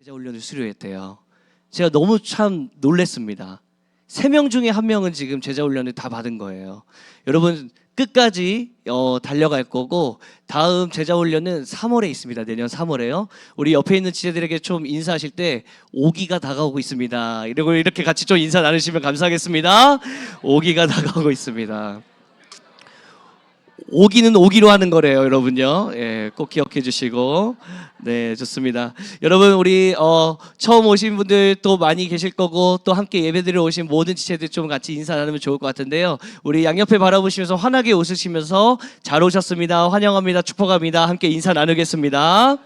제자 훈련을 수료했대요. 제가 너무 참 놀랬습니다. 3명 중에 1명은 지금 제자 훈련을 다 받은 거예요. 여러분 끝까지 달려갈 거고, 다음 제자 훈련은 3월에 있습니다. 내년 3월에요. 우리 옆에 있는 지체들에게 좀 인사하실 때 5기가 다가오고 있습니다. 이렇게 같이 좀 인사 나누시면 감사하겠습니다. 5기가 다가오고 있습니다. 5기는 5기로 하는 거래요, 여러분요. 예, 꼭 기억해 주시고. 네, 좋습니다. 여러분, 우리 처음 오신 분들 또 많이 계실 거고, 또 함께 예배드리러 오신 모든 지체들 좀 같이 인사 나누면 좋을 것 같은데요. 우리 양옆에 바라보시면서 환하게 웃으시면서 잘 오셨습니다. 환영합니다. 축복합니다. 함께 인사 나누겠습니다.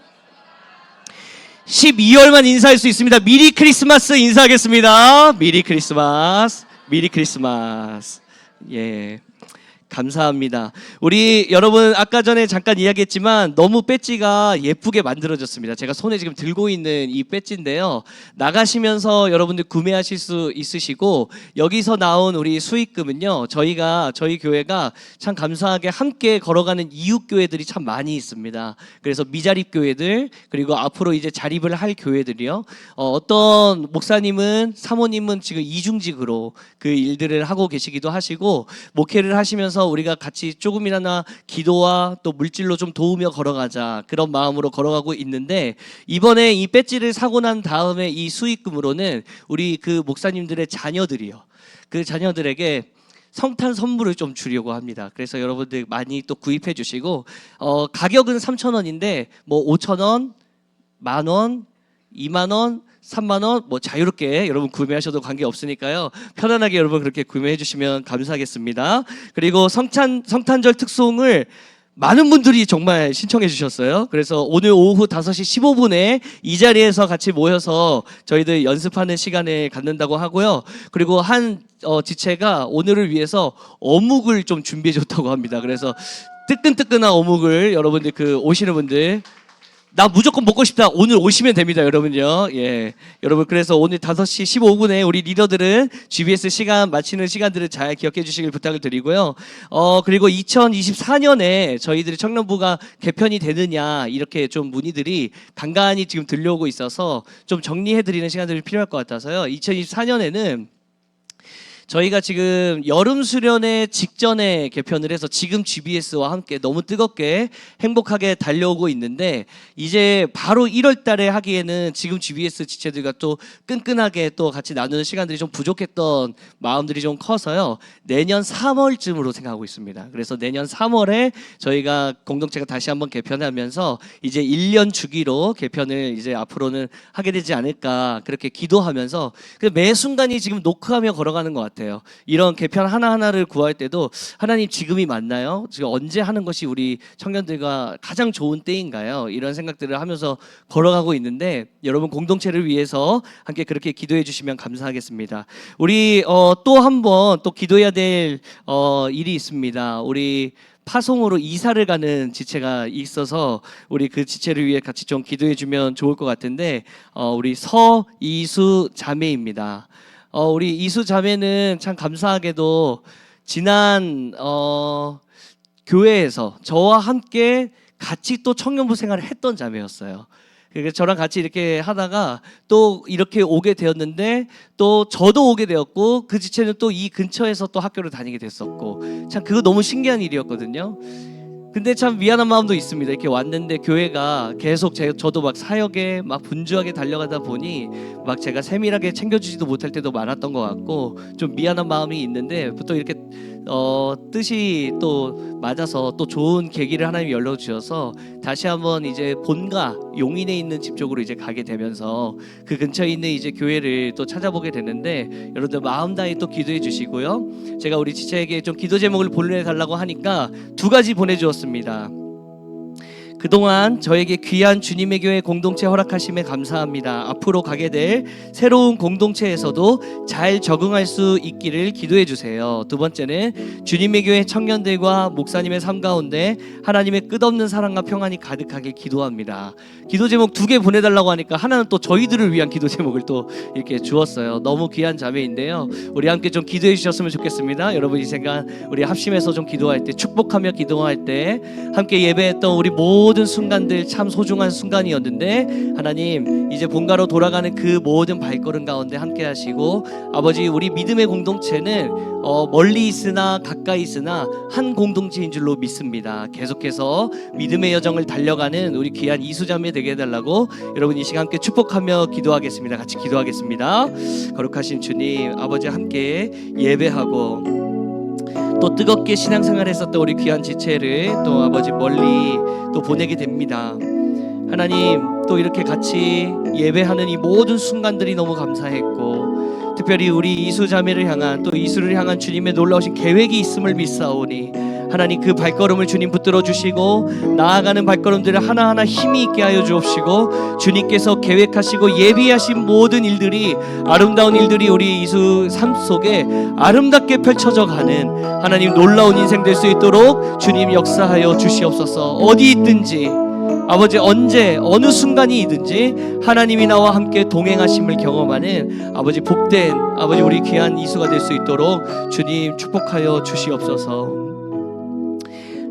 12월만 인사할 수 있습니다. 미리 크리스마스 인사하겠습니다. 미리 크리스마스. 미리 크리스마스. 예. 감사합니다. 우리 여러분 아까 전에 잠깐 이야기했지만 너무 배지가 예쁘게 만들어졌습니다. 제가 손에 지금 들고 있는 이 배지인데요. 나가시면서 여러분들 구매하실 수 있으시고, 여기서 나온 우리 수익금은요, 저희 교회가 참 감사하게 함께 걸어가는 이웃 교회들이 참 많이 있습니다. 그래서 미자립 교회들, 그리고 앞으로 이제 자립을 할 교회들이요. 어떤 목사님은, 사모님은 지금 이중직으로 그 일들을 하고 계시기도 하시고, 목회를 하시면서 우리가 같이 조금이나마 기도와 또 물질로 좀 도우며 걸어가자, 그런 마음으로 걸어가고 있는데, 이번에 이 배지를 사고 난 다음에 이 수익금으로는 우리 그 목사님들의 자녀들이요, 그 자녀들에게 성탄 선물을 좀 주려고 합니다. 그래서 여러분들 많이 또 구입해 주시고, 가격은 3,000원인데 뭐 5,000원, 10,000원, 20,000원, 3만원 뭐 자유롭게 여러분 구매하셔도 관계없으니까요. 편안하게 여러분 그렇게 구매해 주시면 감사하겠습니다. 그리고 성탄절 특송을 많은 분들이 정말 신청해 주셨어요. 그래서 오늘 오후 5시 15분에 이 자리에서 같이 모여서 저희들 연습하는 시간을 갖는다고 하고요. 그리고 한 지체가 오늘을 위해서 어묵을 좀 준비해 줬다고 합니다. 그래서 뜨끈뜨끈한 어묵을 여러분들 오시는 분들, 나 무조건 먹고 싶다, 오늘 오시면 됩니다, 여러분요. 예, 여러분 그래서 오늘 5시 15분에 우리 리더들은 GBS 시간 마치는 시간들을 잘 기억해 주시길 부탁을 드리고요. 그리고 2024년에 저희들이 청년부가 개편이 되느냐, 이렇게 좀 문의들이 간간히 지금 들려오고 있어서 좀 정리해 드리는 시간들이 필요할 것 같아서요. 2024년에는 저희가 지금 여름 수련회 직전에 개편을 해서 지금 GBS와 함께 너무 뜨겁게 행복하게 달려오고 있는데, 이제 바로 1월 달에 하기에는 지금 GBS 지체들과 또 끈끈하게 또 같이 나누는 시간들이 좀 부족했던 마음들이 좀 커서요, 내년 3월쯤으로 생각하고 있습니다. 그래서 내년 3월에 저희가 공동체가 다시 한번 개편하면서 이제 1년 주기로 개편을 이제 앞으로는 하게 되지 않을까, 그렇게 기도하면서 매 순간이 지금 노크하며 걸어가는 것 같아요. 이런 개편 하나하나를 구할 때도 하나님 지금이 맞나요? 지금 언제 하는 것이 우리 청년들과 가장 좋은 때인가요? 이런 생각들을 하면서 걸어가고 있는데, 여러분 공동체를 위해서 함께 그렇게 기도해 주시면 감사하겠습니다. 우리 또 한 번 또 기도해야 될 일이 있습니다. 우리 파송으로 이사를 가는 지체가 있어서 우리 그 지체를 위해 같이 좀 기도해 주면 좋을 것 같은데, 우리 서이수 자매입니다. 우리 이수 자매는 참 감사하게도 지난 교회에서 저와 함께 같이 또 청년부 생활을 했던 자매였어요. 그래서 저랑 같이 이렇게 하다가 또 이렇게 오게 되었는데, 또 저도 오게 되었고, 그 지체는 또 이 근처에서 또 학교를 다니게 됐었고, 참 그거 너무 신기한 일이었거든요. 근데 참 미안한 마음도 있습니다. 이렇게 왔는데 교회가 계속 저도 막 사역에 막 분주하게 달려가다 보니 막 제가 세밀하게 챙겨주지도 못할 때도 많았던 것 같고, 좀 미안한 마음이 있는데, 또 이렇게 뜻이 또 맞아서 또 좋은 계기를 하나님이 열어주셔서 다시 한번 이제 본가 용인에 있는 집 쪽으로 이제 가게 되면서 그 근처에 있는 이제 교회를 또 찾아보게 되는데, 여러분들 마음 다해 또 기도해 주시고요. 제가 우리 지체에게 좀 기도 제목을 보내달라고 하니까 2가지 보내주었습니다. 그동안 저에게 귀한 주님의 교회 공동체 허락하심에 감사합니다. 앞으로 가게 될 새로운 공동체에서도 잘 적응할 수 있기를 기도해 주세요. 2번째는 주님의 교회 청년들과 목사님의 삶 가운데 하나님의 끝없는 사랑과 평안이 가득하길 기도합니다. 기도 제목 2개 보내달라고 하니까 하나는 또 저희들을 위한 기도 제목을 또 이렇게 주었어요. 너무 귀한 자매인데요, 우리 함께 좀 기도해 주셨으면 좋겠습니다. 여러분 이 시간 우리 합심해서 좀 기도할 때, 축복하며 기도할 때 함께 예배했던 우리 모든 모든 순간들 참 소중한 순간이었는데 하나님 이제 본가로 돌아가는 그 모든 발걸음 가운데 함께 하시고 아버지 우리 믿음의 공동체는 멀리 있으나 가까이 있으나 한 공동체인 줄로 믿습니다. 계속해서 믿음의 여정을 달려가는 우리 귀한 이수자매 되게 해달라고 여러분 이 시간 함께 축복하며 기도하겠습니다. 같이 기도하겠습니다. 거룩하신 주님 아버지 함께 예배하고 또 뜨겁게 신앙생활 했었던 우리 귀한 지체를 또 아버지 멀리 또 보내게 됩니다. 하나님 또 이렇게 같이 예배하는 이 모든 순간들이 너무 감사했고 특별히 우리 이수 자매를 향한 또 이수를 향한 주님의 놀라우신 계획이 있음을 믿사오니 하나님 그 발걸음을 주님 붙들어 주시고 나아가는 발걸음들을 하나하나 힘이 있게 하여 주옵시고 주님께서 계획하시고 예비하신 모든 일들이 아름다운 일들이 우리 이수 삶 속에 아름답게 펼쳐져 가는 하나님 놀라운 인생 될 수 있도록 주님 역사하여 주시옵소서. 어디 있든지 아버지 언제 어느 순간이든지 하나님이 나와 함께 동행하심을 경험하는 아버지 복된 아버지 우리 귀한 이수가 될 수 있도록 주님 축복하여 주시옵소서.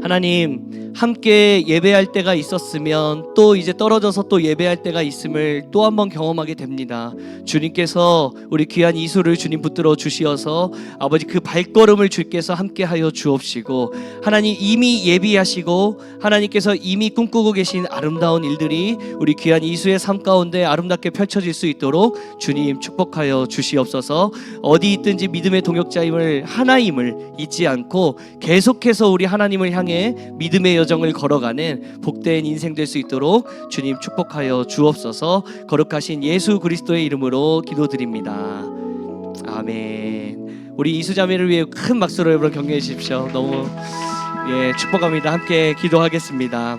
하나님 함께 예배할 때가 있었으면 또 이제 떨어져서 또 예배할 때가 있음을 또 한 번 경험하게 됩니다. 주님께서 우리 귀한 이수를 주님 붙들어 주시어서 아버지 그 발걸음을 주께서 함께 하여 주옵시고 하나님 이미 예비하시고 하나님께서 이미 꿈꾸고 계신 아름다운 일들이 우리 귀한 이수의 삶 가운데 아름답게 펼쳐질 수 있도록 주님 축복하여 주시옵소서. 어디 있든지 믿음의 동역자임을 하나임을 잊지 않고 계속해서 우리 하나님을 향해 믿음의 여정을 걸어가는 복된 인생 될 수 있도록 주님 축복하여 주옵소서. 거룩하신 예수 그리스도의 이름으로 기도드립니다. 아멘. 우리 이수자매를 위해 큰 박수로 여러분 격려해 주십시오. 너무 축복합니다. 함께 기도하겠습니다.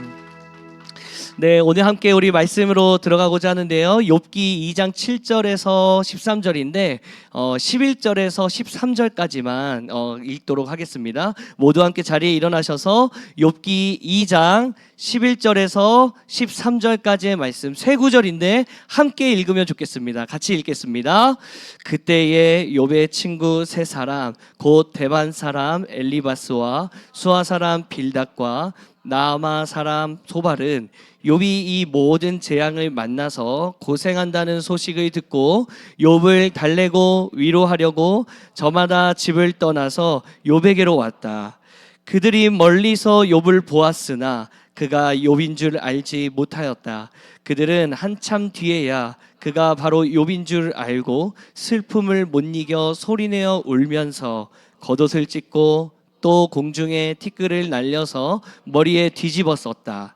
네, 오늘 함께 우리 말씀으로 들어가고자 하는데요. 욥기 2장 7절에서 13절인데 11절에서 13절까지만 읽도록 하겠습니다. 모두 함께 자리에 일어나셔서 욥기 2장 11절에서 13절까지의 말씀 세 구절인데 함께 읽으면 좋겠습니다. 같이 읽겠습니다. 그때에 욥의 친구 세 사람 곧 대만 사람 엘리바스와 수아 사람 빌닷과 나아마 사람 소발은 욥이 이 모든 재앙을 만나서 고생한다는 소식을 듣고 욥을 달래고 위로하려고 저마다 집을 떠나서 욥에게로 왔다. 그들이 멀리서 욥을 보았으나 그가 욥인 줄 알지 못하였다. 그들은 한참 뒤에야 그가 바로 욥인 줄 알고 슬픔을 못 이겨 소리내어 울면서 겉옷을 찢고 또 공중에 티끌을 날려서 머리에 뒤집어 썼다.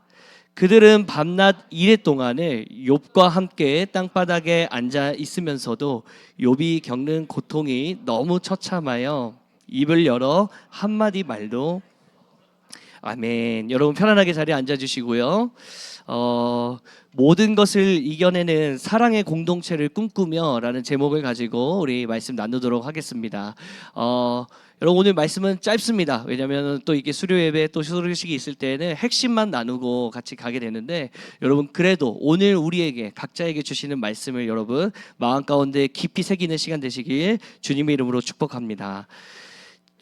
그들은 밤낮 이래 동안을 욥과 함께 땅바닥에 앉아 있으면서도 욥이 겪는 고통이 너무 처참하여 입을 열어 한마디 말도 아멘. 여러분 편안하게 자리에 앉아주시고요. 모든 것을 이겨내는 사랑의 공동체를 꿈꾸며 라는 제목을 가지고 우리 말씀 나누도록 하겠습니다. 여러분 오늘 말씀은 짧습니다. 왜냐하면 또 이게 수료 예배 또 소식이 있을 때는 핵심만 나누고 같이 가게 되는데 여러분 그래도 오늘 우리에게 각자에게 주시는 말씀을 여러분 마음 가운데 깊이 새기는 시간 되시길 주님의 이름으로 축복합니다.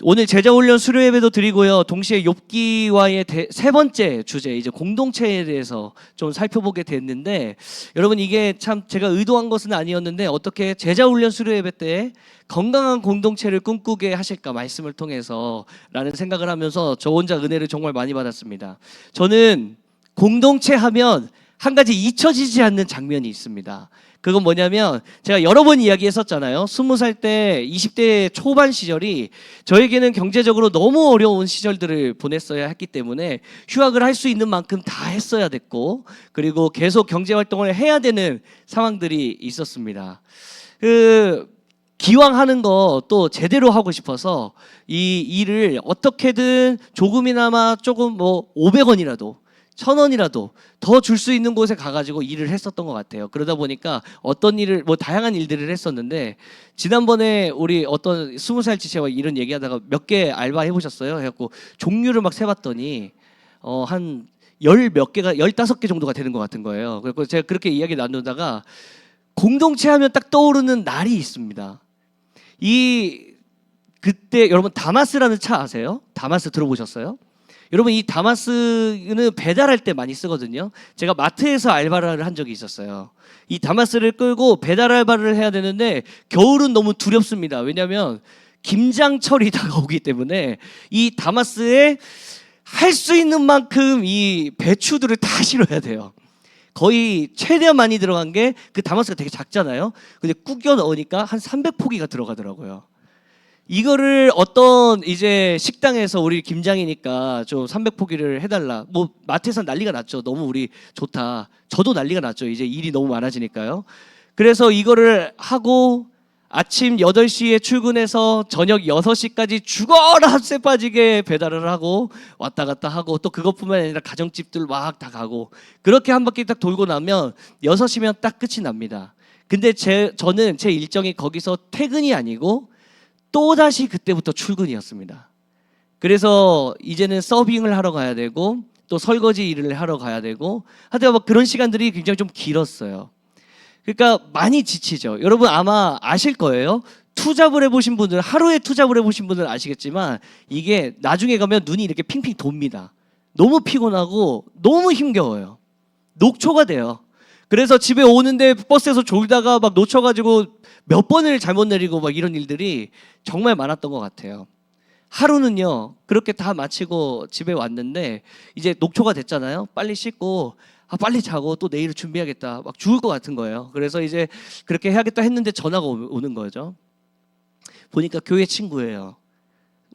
오늘 제자훈련 수료 예배도 드리고요. 동시에 욥기와의 세 번째 주제 이제 공동체에 대해서 좀 살펴보게 됐는데 여러분 이게 참 제가 의도한 것은 아니었는데 어떻게 제자훈련 수료 예배 때 건강한 공동체를 꿈꾸게 하실까 말씀을 통해서 라는 생각을 하면서 저 혼자 은혜를 정말 많이 받았습니다. 저는 공동체 하면 한 가지 잊혀지지 않는 장면이 있습니다. 그건 뭐냐면 제가 여러 번 이야기했었잖아요. 20살 때 20대 초반 시절이 저에게는 경제적으로 너무 어려운 시절들을 보냈어야 했기 때문에 휴학을 할 수 있는 만큼 다 했어야 됐고 그리고 계속 경제활동을 해야 되는 상황들이 있었습니다. 기왕 하는 거 또 제대로 하고 싶어서 이 일을 어떻게든 조금이나마 조금 500원이라도 1,000원이라도 더 줄 수 있는 곳에 가가지고 일을 했었던 것 같아요. 그러다 보니까 어떤 일을 다양한 일들을 했었는데 지난번에 우리 어떤 20살 지체와 이런 얘기하다가 몇 개 알바 해보셨어요? 해갖고 종류를 막 세봤더니 한 10몇 개가 15개 정도가 되는 것 같은 거예요. 그래서 제가 그렇게 이야기 나누다가 공동체 하면 딱 떠오르는 날이 있습니다. 그때 여러분 다마스라는 차 아세요? 다마스 들어보셨어요? 여러분 이 다마스는 배달할 때 많이 쓰거든요. 제가 마트에서 알바를 한 적이 있었어요. 이 다마스를 끌고 배달 알바를 해야 되는데 겨울은 너무 두렵습니다. 왜냐하면 김장철이 다가오기 때문에 이 다마스에 할 수 있는 만큼 이 배추들을 다 실어야 돼요. 거의 최대한 많이 들어간 게 그 다마스가 되게 작잖아요. 근데 꾸겨 넣으니까 한 300포기가 들어가더라고요. 이거를 어떤 이제 식당에서 우리 김장이니까 좀 300포기를 해달라. 뭐 마트에서 난리가 났죠. 너무 우리 좋다. 저도 난리가 났죠. 이제 일이 너무 많아지니까요. 그래서 이거를 하고 아침 8시에 출근해서 저녁 6시까지 죽어라 쇠 빠지게 배달을 하고 왔다 갔다 하고 또 그것뿐만 아니라 가정집들 막 다 가고 그렇게 한 바퀴 딱 돌고 나면 6시면 딱 끝이 납니다. 근데 저는 제 일정이 거기서 퇴근이 아니고 또다시 그때부터 출근이었습니다. 그래서 이제는 서빙을 하러 가야 되고 또 설거지 일을 하러 가야 되고 하여튼 막 그런 시간들이 굉장히 좀 길었어요. 그러니까 많이 지치죠. 여러분 아마 아실 거예요. 투잡을 해보신 분들, 하루에 투잡을 해보신 분들은 아시겠지만 이게 나중에 가면 눈이 이렇게 핑핑 돕니다. 너무 피곤하고 너무 힘겨워요. 녹초가 돼요. 그래서 집에 오는데 버스에서 졸다가 막 놓쳐가지고 몇 번을 잘못 내리고 막 이런 일들이 정말 많았던 것 같아요. 하루는요 그렇게 다 마치고 집에 왔는데 이제 녹초가 됐잖아요. 빨리 씻고 빨리 자고 또 내일 준비하겠다. 막 죽을 것 같은 거예요. 그래서 이제 그렇게 해야겠다 했는데 전화가 오는 거죠. 보니까 교회 친구예요.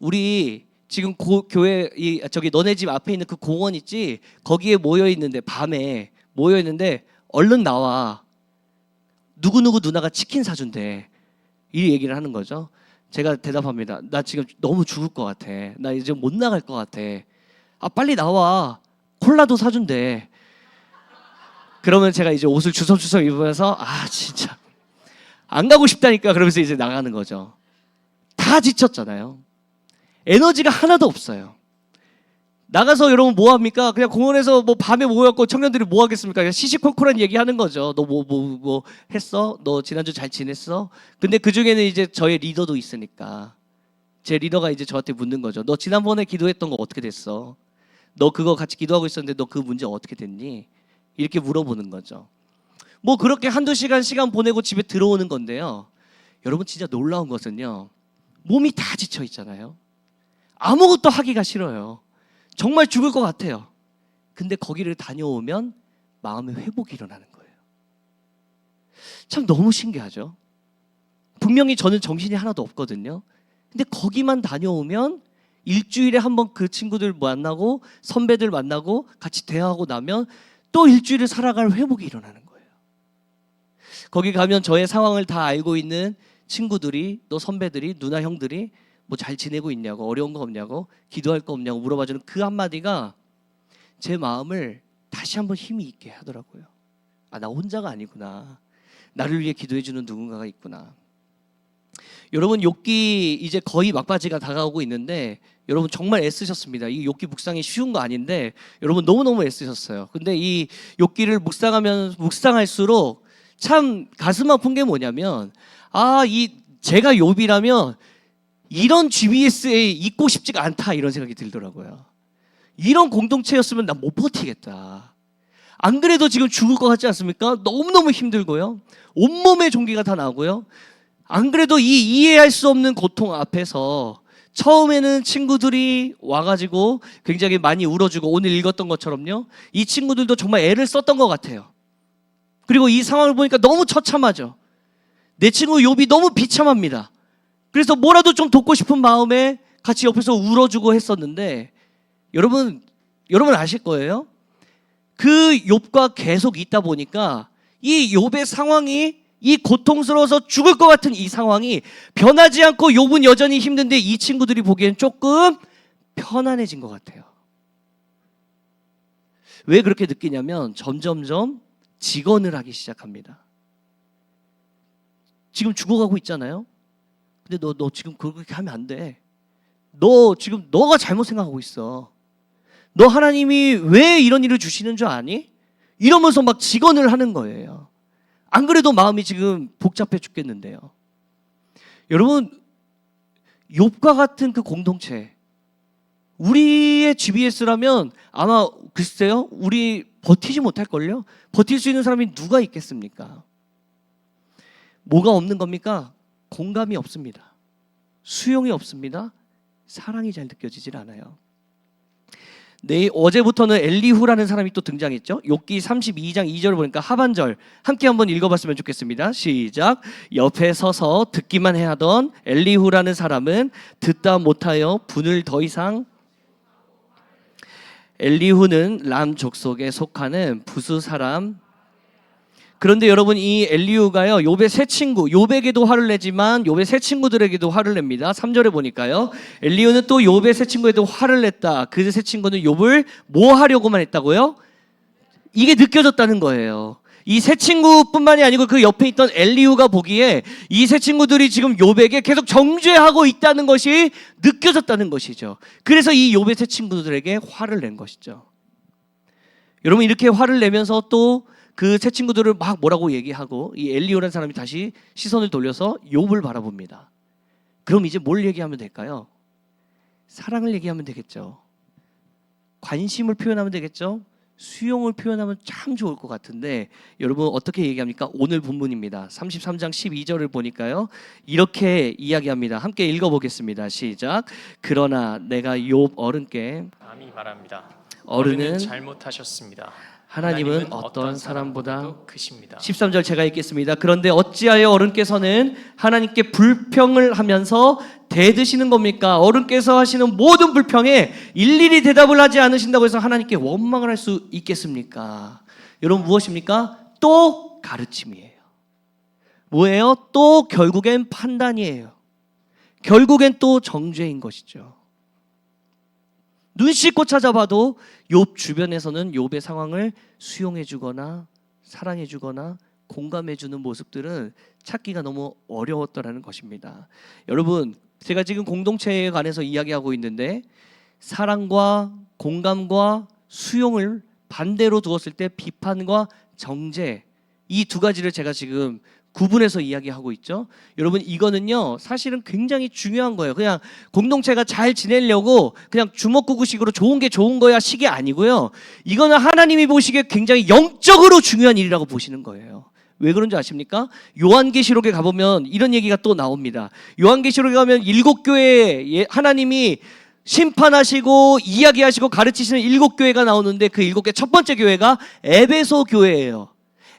우리 지금 교회 저기 너네 집 앞에 있는 그 공원 있지? 거기에 모여 있는데 밤에 모여 있는데 얼른 나와. 누구누구 누나가 치킨 사준대. 이 얘기를 하는 거죠. 제가 대답합니다. 나 지금 너무 죽을 것 같아. 나 이제 못 나갈 것 같아. 빨리 나와. 콜라도 사준대. 그러면 제가 이제 옷을 주섬주섬 입으면서 진짜 안 가고 싶다니까 그러면서 이제 나가는 거죠. 다 지쳤잖아요. 에너지가 하나도 없어요. 나가서 여러분 뭐 합니까? 그냥 공원에서 뭐 밤에 모여갖고 청년들이 뭐 하겠습니까? 그냥 시시콜콜한 얘기 하는 거죠. 너 뭐 했어? 너 지난주 잘 지냈어? 근데 그 중에는 이제 저의 리더도 있으니까 제 리더가 이제 저한테 묻는 거죠. 너 지난번에 기도했던 거 어떻게 됐어? 너 그거 같이 기도하고 있었는데 너 그 문제 어떻게 됐니? 이렇게 물어보는 거죠. 뭐 그렇게 한두 시간 보내고 집에 들어오는 건데요. 여러분 진짜 놀라운 것은요. 몸이 다 지쳐 있잖아요. 아무것도 하기가 싫어요. 정말 죽을 것 같아요. 근데 거기를 다녀오면 마음의 회복이 일어나는 거예요. 참 너무 신기하죠. 분명히 저는 정신이 하나도 없거든요. 근데 거기만 다녀오면 일주일에 한 번 그 친구들 만나고 선배들 만나고 같이 대화하고 나면 또 일주일을 살아갈 회복이 일어나는 거예요. 거기 가면 저의 상황을 다 알고 있는 친구들이 또 선배들이 누나 형들이 뭐 잘 지내고 있냐고 어려운 거 없냐고 기도할 거 없냐고 물어봐주는 그 한마디가 제 마음을 다시 한번 힘이 있게 하더라고요. 나 혼자가 아니구나. 나를 위해 기도해주는 누군가가 있구나. 여러분 욥기 이제 거의 막바지가 다가오고 있는데 여러분 정말 애쓰셨습니다. 이 욥기 묵상이 쉬운 거 아닌데 여러분 너무너무 애쓰셨어요. 근데 이 욥기를 묵상할수록 참 가슴 아픈 게 뭐냐면 제가 욥이라면 이런 GBS에 있고 싶지가 않다 이런 생각이 들더라고요. 이런 공동체였으면 난 못 버티겠다. 안 그래도 지금 죽을 것 같지 않습니까? 너무너무 힘들고요. 온몸에 종기가 다 나고요. 안 그래도 이 이해할 수 없는 고통 앞에서 처음에는 친구들이 와가지고 굉장히 많이 울어주고 오늘 읽었던 것처럼요. 이 친구들도 정말 애를 썼던 것 같아요. 그리고 이 상황을 보니까 너무 처참하죠. 내 친구 욥이 너무 비참합니다. 그래서 뭐라도 좀 돕고 싶은 마음에 같이 옆에서 울어주고 했었는데 여러분 아실 거예요. 그 욥과 계속 있다 보니까 이 욥의 상황이 이 고통스러워서 죽을 것 같은 이 상황이 변하지 않고 욥은 여전히 힘든데 이 친구들이 보기엔 조금 편안해진 것 같아요. 왜 그렇게 느끼냐면 점점점 직언을 하기 시작합니다. 지금 죽어가고 있잖아요. 근데 너 지금 그렇게 하면 안 돼. 너 지금 너가 잘못 생각하고 있어. 너 하나님이 왜 이런 일을 주시는 줄 아니? 이러면서 막 직언을 하는 거예요. 안 그래도 마음이 지금 복잡해 죽겠는데요. 여러분 욥과 같은 그 공동체 우리의 GBS라면 아마 글쎄요, 우리 버티지 못할걸요? 버틸 수 있는 사람이 누가 있겠습니까? 뭐가 없는 겁니까? 공감이 없습니다. 수용이 없습니다. 사랑이 잘 느껴지질 않아요. 어제부터는 엘리후라는 사람이 또 등장했죠. 욥기 32장 2절을 보니까 하반절 함께 한번 읽어봤으면 좋겠습니다. 시작. 옆에 서서 듣기만 해야 하던 엘리후라는 사람은 듣다 못하여 분을 더 이상. 엘리후는 람 족속에 속하는 부수 사람. 그런데 여러분, 이 엘리후가요, 욥의 세 친구, 욥에게도 화를 내지만 욥의 세 친구들에게도 화를 냅니다. 3절에 보니까요, 엘리후는 또 욥의 세 친구에도 화를 냈다. 그 세 친구는 욥을 뭐 하려고만 했다고요? 이게 느껴졌다는 거예요. 이 세 친구뿐만이 아니고 그 옆에 있던 엘리후가 보기에 이 세 친구들이 지금 욥에게 계속 정죄하고 있다는 것이 느껴졌다는 것이죠. 그래서 이 욥의 세 친구들에게 화를 낸 것이죠. 여러분, 이렇게 화를 내면서 또 그 세 친구들을 막 뭐라고 얘기하고 이 엘리후라는 사람이 다시 시선을 돌려서 욥을 바라봅니다. 그럼 이제 뭘 얘기하면 될까요? 사랑을 얘기하면 되겠죠. 관심을 표현하면 되겠죠. 수용을 표현하면 참 좋을 것 같은데, 여러분 어떻게 얘기합니까? 오늘 본문입니다. 33장 12절을 보니까요, 이렇게 이야기합니다. 함께 읽어보겠습니다. 시작. 그러나 내가 욥 어른께 감히 말합니다. 어른은 잘못하셨습니다. 하나님은 어떤 사람보다 크십니다. 13절 제가 읽겠습니다. 그런데 어찌하여 어른께서는 하나님께 불평을 하면서 대드시는 겁니까? 어른께서 하시는 모든 불평에 일일이 대답을 하지 않으신다고 해서 하나님께 원망을 할 수 있겠습니까? 여러분, 무엇입니까? 또 가르침이에요. 뭐예요? 또 결국엔 판단이에요. 결국엔 또 정죄인 것이죠. 눈 씻고 찾아봐도 욥 주변에서는 욥의 상황을 수용해주거나 사랑해주거나 공감해주는 모습들은 찾기가 너무 어려웠더라는 것입니다. 여러분, 제가 지금 공동체에 관해서 이야기하고 있는데, 사랑과 공감과 수용을 반대로 두었을 때 비판과 정죄, 이 두 가지를 제가 지금 구분해서 이야기하고 있죠. 여러분, 이거는요 사실은 굉장히 중요한 거예요. 그냥 공동체가 잘 지내려고 그냥 주먹구구식으로 좋은 게 좋은 거야 식이 아니고요, 이거는 하나님이 보시기에 굉장히 영적으로 중요한 일이라고 보시는 거예요. 왜 그런지 아십니까? 요한계시록에 가보면 이런 얘기가 또 나옵니다. 요한계시록에 가면 7교회에 하나님이 심판하시고 이야기하시고 가르치시는 7교회가 나오는데, 그 7개 첫 번째 교회가 에베소 교회예요.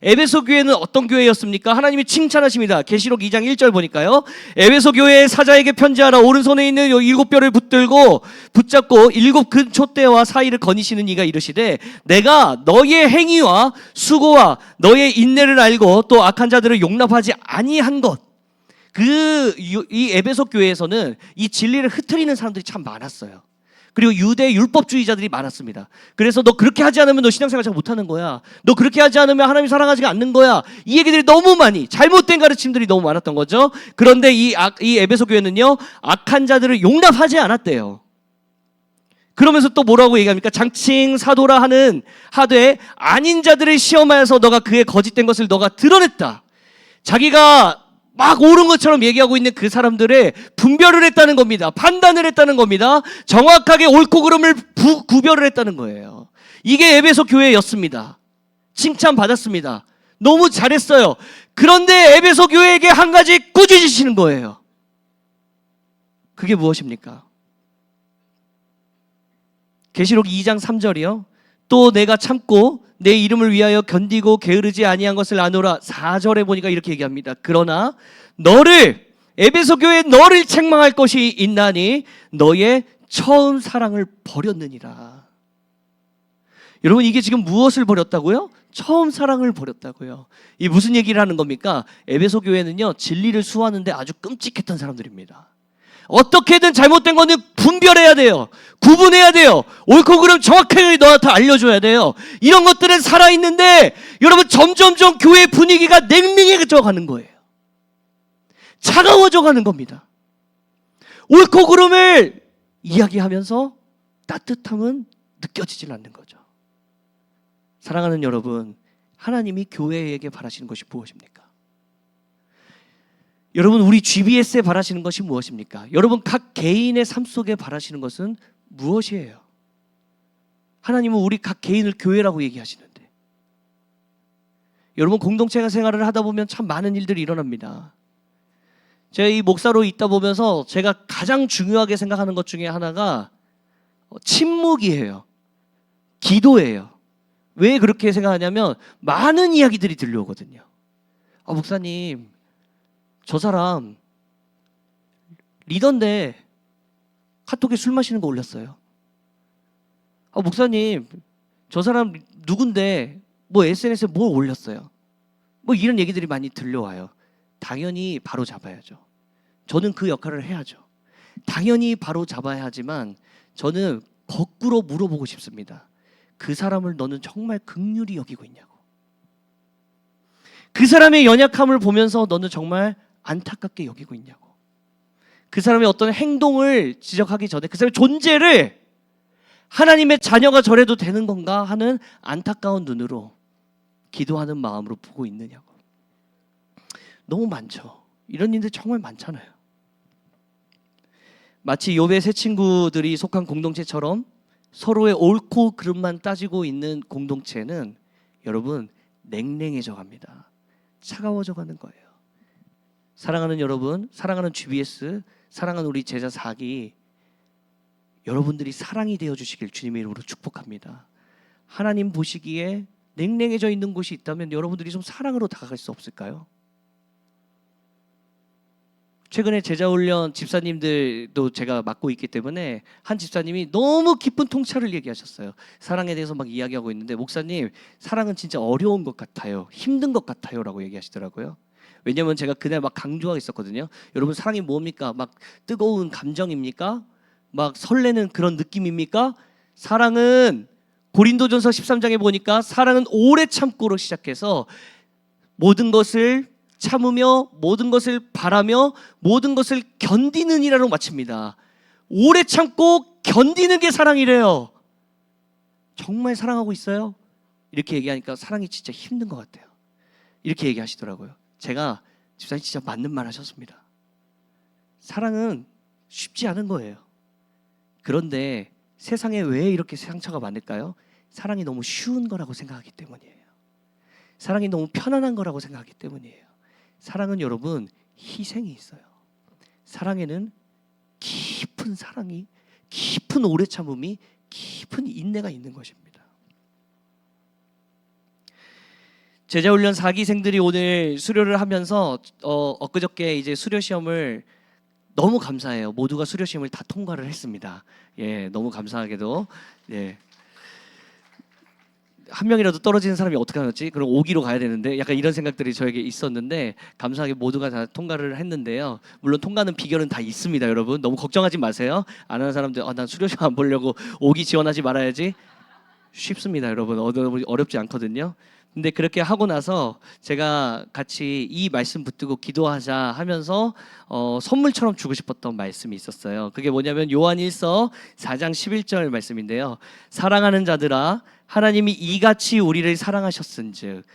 에베소 교회는 어떤 교회였습니까? 하나님이 칭찬하십니다. 계시록 2장 1절 보니까요, 에베소 교회의 사자에게 편지하라. 오른손에 있는 7뼈를 붙잡고 7 큰 촛대와 사이를 거니시는 이가 이르시되, 내가 너의 행위와 수고와 너의 인내를 알고 또 악한 자들을 용납하지 아니한 것. 이 에베소 교회에서는 이 진리를 흐트리는 사람들이 참 많았어요. 그리고 유대 율법주의자들이 많았습니다. 그래서 너 그렇게 하지 않으면 너 신앙생활 잘 못하는 거야, 너 그렇게 하지 않으면 하나님 사랑하지 않는 거야, 이 얘기들이 너무 많이, 잘못된 가르침들이 너무 많았던 거죠. 그런데 이 에베소 교회는요, 악한 자들을 용납하지 않았대요. 그러면서 또 뭐라고 얘기합니까? 장칭 사도라 하되 아닌 자들을 시험하여서 너가 그의 거짓된 것을 너가 드러냈다. 자기가 막 옳은 것처럼 얘기하고 있는 그 사람들의 분별을 했다는 겁니다. 판단을 했다는 겁니다. 정확하게 옳고 그름을 구별을 했다는 거예요. 이게 에베소 교회였습니다. 칭찬받았습니다. 너무 잘했어요. 그런데 에베소 교회에게 한 가지 꾸짖으시는 거예요. 그게 무엇입니까? 계시록 2장 3절이요. 또 내가 참고 내 이름을 위하여 견디고 게으르지 아니한 것을 아노라. 4절에 보니까 이렇게 얘기합니다. 그러나 에베소 교회에 너를 책망할 것이 있나니 너의 처음 사랑을 버렸느니라. 여러분, 이게 지금 무엇을 버렸다고요? 처음 사랑을 버렸다고요. 이 무슨 얘기를 하는 겁니까? 에베소 교회는요, 진리를 수호하는데 아주 끔찍했던 사람들입니다. 어떻게든 잘못된 거는 분별해야 돼요. 구분해야 돼요. 옳고 그름 정확하게 너한테 알려줘야 돼요. 이런 것들은 살아있는데 여러분, 점점점 교회 분위기가 냉랭해져 가는 거예요. 차가워져 가는 겁니다. 옳고 그름을 이야기하면서 따뜻함은 느껴지질 않는 거죠. 사랑하는 여러분, 하나님이 교회에게 바라시는 것이 무엇입니까? 여러분, 우리 GBS에 바라시는 것이 무엇입니까? 여러분, 각 개인의 삶 속에 바라시는 것은 무엇이에요? 하나님은 우리 각 개인을 교회라고 얘기하시는데, 여러분 공동체 생활을 하다 보면 참 많은 일들이 일어납니다. 제가 이 목사로 있다 보면서 제가 가장 중요하게 생각하는 것 중에 하나가 침묵이에요. 기도예요. 왜 그렇게 생각하냐면 많은 이야기들이 들려오거든요. 목사님, 저 사람 리더인데 카톡에 술 마시는 거 올렸어요. 목사님, 저 사람 누군데 뭐 SNS에 뭘 올렸어요. 뭐 이런 얘기들이 많이 들려와요. 당연히 바로 잡아야죠. 저는 그 역할을 해야죠. 당연히 바로 잡아야 하지만 저는 거꾸로 물어보고 싶습니다. 그 사람을 너는 정말 긍휼히 여기고 있냐고. 그 사람의 연약함을 보면서 너는 정말 안타깝게 여기고 있냐고. 그 사람의 어떤 행동을 지적하기 전에 그 사람의 존재를 하나님의 자녀가 저래도 되는 건가 하는 안타까운 눈으로 기도하는 마음으로 보고 있느냐고. 너무 많죠. 이런 일들 정말 많잖아요. 마치 욥의 세 친구들이 속한 공동체처럼 서로의 옳고 그름만 따지고 있는 공동체는 여러분 냉랭해져 갑니다. 차가워져 가는 거예요. 사랑하는 여러분, 사랑하는 GBS, 사랑하는 우리 제자 4기, 여러분들이 사랑이 되어 주시길 주님의 이름으로 축복합니다. 하나님 보시기에 냉랭해져 있는 곳이 있다면 여러분들이 좀 사랑으로 다가갈 수 없을까요? 최근에 제자훈련 집사님들도 제가 맡고 있기 때문에 한 집사님이 너무 깊은 통찰을 얘기하셨어요. 사랑에 대해서 막 이야기하고 있는데, 목사님, 사랑은 진짜 어려운 것 같아요, 힘든 것 같아요 라고 얘기하시더라고요. 왜냐면 제가 그날 막 강조하고 있었거든요. 여러분, 사랑이 뭡니까? 막 뜨거운 감정입니까? 막 설레는 그런 느낌입니까? 사랑은 고린도전서 13장에 보니까 사랑은 오래 참고로 시작해서 모든 것을 참으며 모든 것을 바라며 모든 것을 견디는 이라고 마칩니다. 오래 참고 견디는 게 사랑이래요. 정말 사랑하고 있어요? 이렇게 얘기하니까 사랑이 진짜 힘든 것 같아요. 이렇게 얘기하시더라고요. 제가 집사님 진짜 맞는 말 하셨습니다. 사랑은 쉽지 않은 거예요. 그런데 세상에 왜 이렇게 상처가 많을까요? 사랑이 너무 쉬운 거라고 생각하기 때문이에요. 사랑이 너무 편안한 거라고 생각하기 때문이에요. 사랑은 여러분 희생이 있어요. 사랑에는 깊은 사랑이, 깊은 오래 참음이, 깊은 인내가 있는 것입니다. 제자훈련 4기생들이 오늘 수료를 하면서 엊그저께 이제 수료 시험을, 너무 감사해요. 모두가 수료 시험을 다 통과를 했습니다. 예, 너무 감사하게도. 예. 한 명이라도 떨어지는 사람이 어떻게 하지? 그럼 5기로 가야 되는데, 약간 이런 생각들이 저에게 있었는데 감사하게 모두가 다 통과를 했는데요. 물론 통과는 비결은 다 있습니다. 여러분 너무 걱정하지 마세요. 안 하는 사람들 난 수료시험 안 보려고 5기 지원하지 말아야지. 쉽습니다. 여러분 어렵지 않거든요. 근데 그렇게 하고 나서 제가 같이 이 말씀 붙들고 기도하자 하면서 선물처럼 주고 싶었던 말씀이 있었어요. 그게 뭐냐면 요한 1서 4장 11절 말씀인데요. 사랑하는 자들아, 하나님이 이같이 우리를 사랑하셨은즉,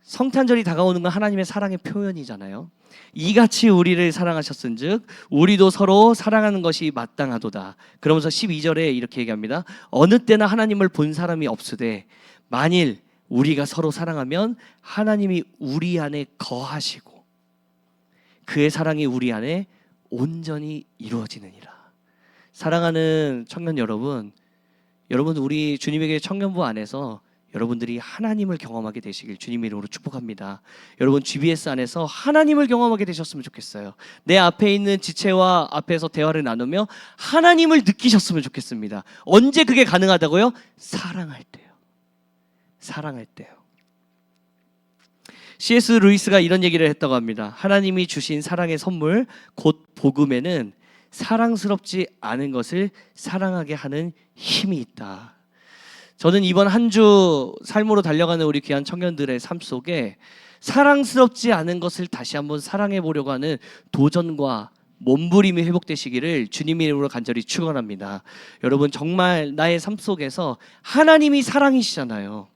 성탄절이 다가오는 건 하나님의 사랑의 표현이잖아요. 이같이 우리를 사랑하셨은즉 우리도 서로 사랑하는 것이 마땅하도다. 그러면서 12절에 이렇게 얘기합니다. 어느 때나 하나님을 본 사람이 없으되 만일 우리가 서로 사랑하면 하나님이 우리 안에 거하시고 그의 사랑이 우리 안에 온전히 이루어지느니라. 사랑하는 청년 여러분, 우리 주님에게 청년부 안에서 여러분들이 하나님을 경험하게 되시길 주님의 이름으로 축복합니다. 여러분 GBS 안에서 하나님을 경험하게 되셨으면 좋겠어요. 내 앞에 있는 지체와 앞에서 대화를 나누며 하나님을 느끼셨으면 좋겠습니다. 언제 그게 가능하다고요? 사랑할 때요. 사랑할 때요. C.S. 루이스가 이런 얘기를 했다고 합니다. 하나님이 주신 사랑의 선물 곧 복음에는 사랑스럽지 않은 것을 사랑하게 하는 힘이 있다. 저는 이번 한 주 삶으로 달려가는 우리 귀한 청년들의 삶 속에 사랑스럽지 않은 것을 다시 한번 사랑해 보려고 하는 도전과 몸부림이 회복되시기를 주님의 이름으로 간절히 축원합니다. 여러분 정말 나의 삶 속에서 하나님이 사랑이시잖아요.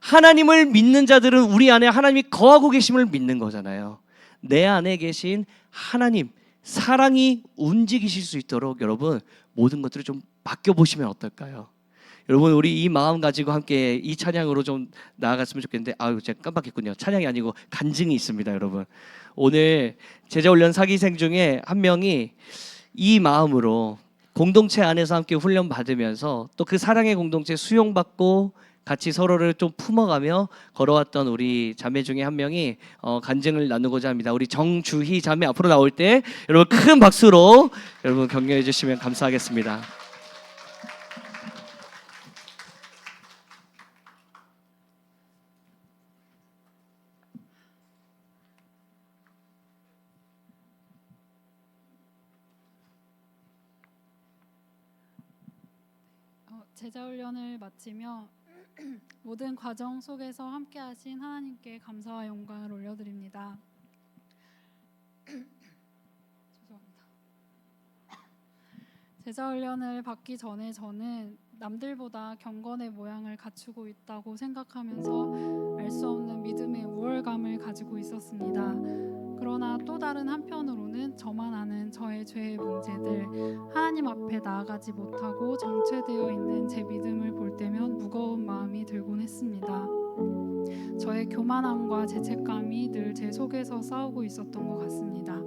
하나님을 믿는 자들은 우리 안에 하나님이 거하고 계심을 믿는 거잖아요. 내 안에 계신 하나님, 사랑이 움직이실 수 있도록 여러분 모든 것들을 좀 맡겨보시면 어떨까요? 여러분, 우리 이 마음 가지고 함께 이 찬양으로 좀 나아갔으면 좋겠는데, 아유, 제가 깜빡했군요. 찬양이 아니고 간증이 있습니다, 여러분. 오늘 제자훈련 사기생 중에 한 명이 이 마음으로 공동체 안에서 함께 훈련 받으면서 또 그 사랑의 공동체 수용받고 같이 서로를 좀 품어가며 걸어왔던 우리 자매 중에 한 명이 간증을 나누고자 합니다. 우리 정주희 자매 앞으로 나올 때 여러분 큰 박수로 여러분 격려해 주시면 감사하겠습니다. 제자훈련을 마치며 모든 과정 속에서 함께하신 하나님께 감사와 영광을 올려드립니다. 죄송합니다. 제자훈련을 받기 전에 저는 남들보다 경건의 모양을 갖추고 있다고 생각하면서 알 수 없는 믿음의 우월감을 가지고 있었습니다. 그러나 또 다른 한편으로는 저만 아는 저의 죄의 문제들, 하나님 앞에 나아가지 못하고 정체되어 있는 제 믿음을 볼 때면 무거운 마음이 들곤 했습니다. 저의 교만함과 죄책감이 늘 제 속에서 싸우고 있었던 것 같습니다.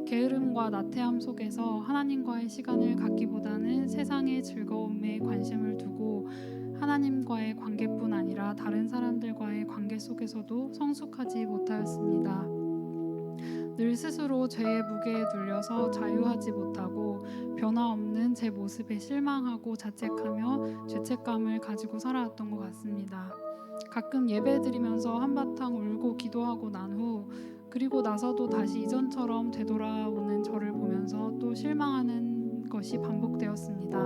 게으름과 나태함 속에서 하나님과의 시간을 갖기보다는 세상의 즐거움에 관심을 두고 하나님과의 관계뿐 아니라 다른 사람들과의 관계 속에서도 성숙하지 못하였습니다. 늘 스스로 죄의 무게에 눌려서 자유하지 못하고 변화없는 제 모습에 실망하고 자책하며 죄책감을 가지고 살아왔던 것 같습니다. 가끔 예배드리면서 한바탕 울고 기도하고 난 후 그리고 나서도 다시 이전처럼 되돌아오는 저를 보면서 또 실망하는 것이 반복되었습니다.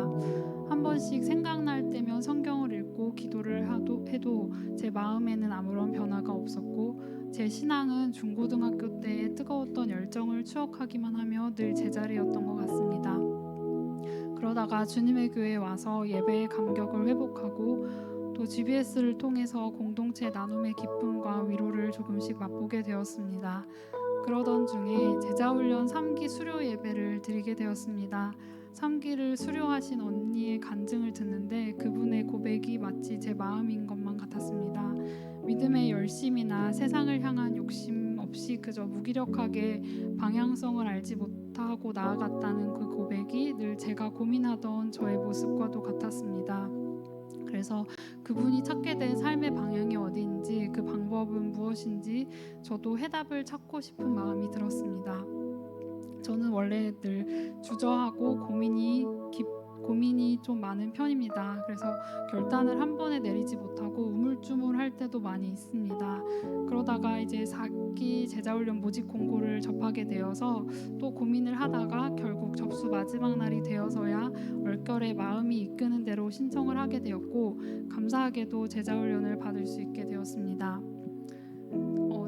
한 번씩 생각날 때면 성경을 읽고 기도를 해도 제 마음에는 아무런 변화가 없었고 제 신앙은 중고등학교 때의 뜨거웠던 열정을 추억하기만 하며 늘 제자리였던 것 같습니다. 그러다가 주님의 교회에 와서 예배의 감격을 회복하고 또 GBS를 통해서 공동체 나눔의 기쁨과 위로를 조금씩 맛보게 되었습니다. 그러던 중에 제자훈련 3기 수료 예배를 드리게 되었습니다. 3기를 수료하신 언니의 간증을 듣는데 그분의 고백이 마치 제 마음인 것만 같았습니다. 믿음의 열심이나 세상을 향한 욕심 없이 그저 무기력하게 방향성을 알지 못하고 나아갔다는 그 고백이 늘 제가 고민하던 저의 모습과도 같았습니다. 그래서 그분이 찾게 된 삶의 방향이 어디인지 그 방법은 무엇인지 저도 해답을 찾고 싶은 마음이 들었습니다. 저는 원래 늘 주저하고 고민이 좀 많은 편입니다. 그래서 결단을 한 번에 내리지 못하고 우물쭈물할 때도 많이 있습니다. 그러다가 이제 4기 제자훈련 모집 공고를 접하게 되어서 또 고민을 하다가 결국 접수 마지막 날이 되어서야 얼결에 마음이 이끄는 대로 신청을 하게 되었고 감사하게도 제자훈련을 받을 수 있게 되었습니다.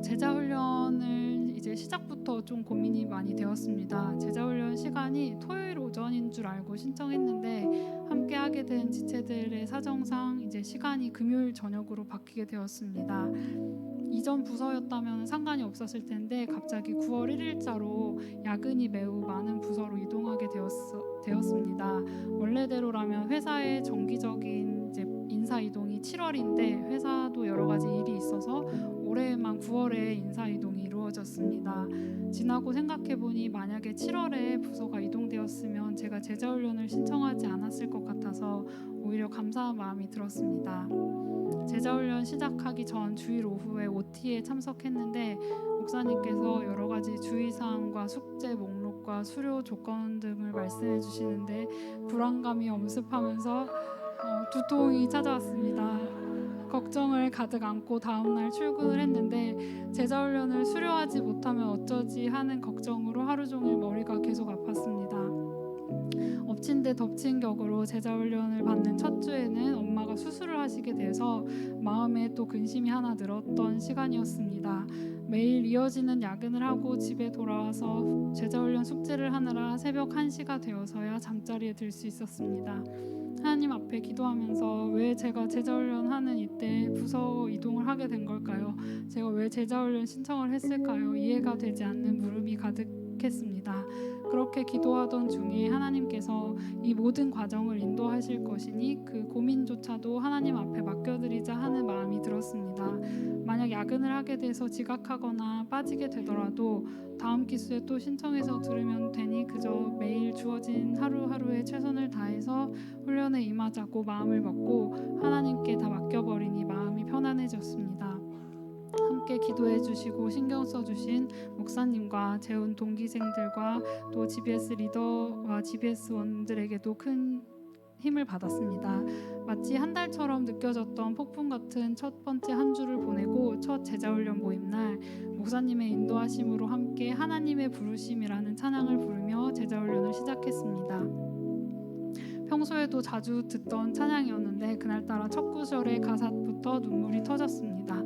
제자훈련을 이제 시작부터 좀 고민이 많이 되었습니다. 제자훈련 시간이 토요일 오전인 줄 알고 신청했는데 함께 하게 된 지체들의 사정상 이제 시간이 금요일 저녁으로 바뀌게 되었습니다. 이전 부서였다면 상관이 없었을 텐데 갑자기 9월 1일자로 야근이 매우 많은 부서로 이동하게 되었습니다. 원래대로라면 회사의 정기적인 이제 인사 이동이 7월인데 회사도 여러 가지 일이 있어서 올해만 9월에 인사 이동이 이루어졌습니다. 지나고 생각해보니 만약에 7월에 부서가 이동되었으면 제가 제자훈련을 신청하지 않았을 것 같아서 오히려 감사한 마음이 들었습니다. 제자훈련 시작하기 전 주일 오후에 OT에 참석했는데 목사님께서 여러 가지 주의사항과 숙제 목록과 수료 조건 등을 말씀해 주시는데 불안감이 엄습하면서 두통이 찾아왔습니다. 걱정을 가득 안고 다음날 출근을 했는데 제자훈련을 수료하지 못하면 어쩌지 하는 걱정으로 하루 종일 머리가 계속 아팠습니다. 엎친 데 덮친 격으로 제자훈련을 받는 첫 주에는 엄마가 수술을 하시게 돼서 마음에 또 근심이 하나 늘었던 시간이었습니다. 매일 이어지는 야근을 하고 집에 돌아와서 제자훈련 숙제를 하느라 새벽 1시가 되어서야 잠자리에 들 수 있었습니다. 하나님 앞에 기도하면서 왜 제가 제자훈련 하는 이때 부서 이동을 하게 된 걸까요? 제가 왜 제자훈련 신청을 했을까요? 이해가 되지 않는 물음이 가득 생각했습니다. 그렇게 기도하던 중에 하나님께서 이 모든 과정을 인도하실 것이니 그 고민조차도 하나님 앞에 맡겨드리자 하는 마음이 들었습니다. 만약 야근을 하게 돼서 지각하거나 빠지게 되더라도 다음 기수에 또 신청해서 들으면 되니 그저 매일 주어진 하루하루에 최선을 다해서 훈련에 임하자고 마음을 먹고 하나님께 다 맡겨버리니 마음이 편안해졌습니다. 함께 기도해 주시고 신경 써 주신 목사님과 재훈 동기생들과 또 GBS 리더와 GBS 원들에게도 큰 힘을 받았습니다. 마치 한 달처럼 느껴졌던 폭풍 같은 첫 번째 한 주를 보내고 첫 제자훈련 모임 날 목사님의 인도하심으로 함께 하나님의 부르심이라는 찬양을 부르며 제자훈련을 시작했습니다. 평소에도 자주 듣던 찬양이었는데 그날따라 첫 구절의 가사부터 눈물이 터졌습니다.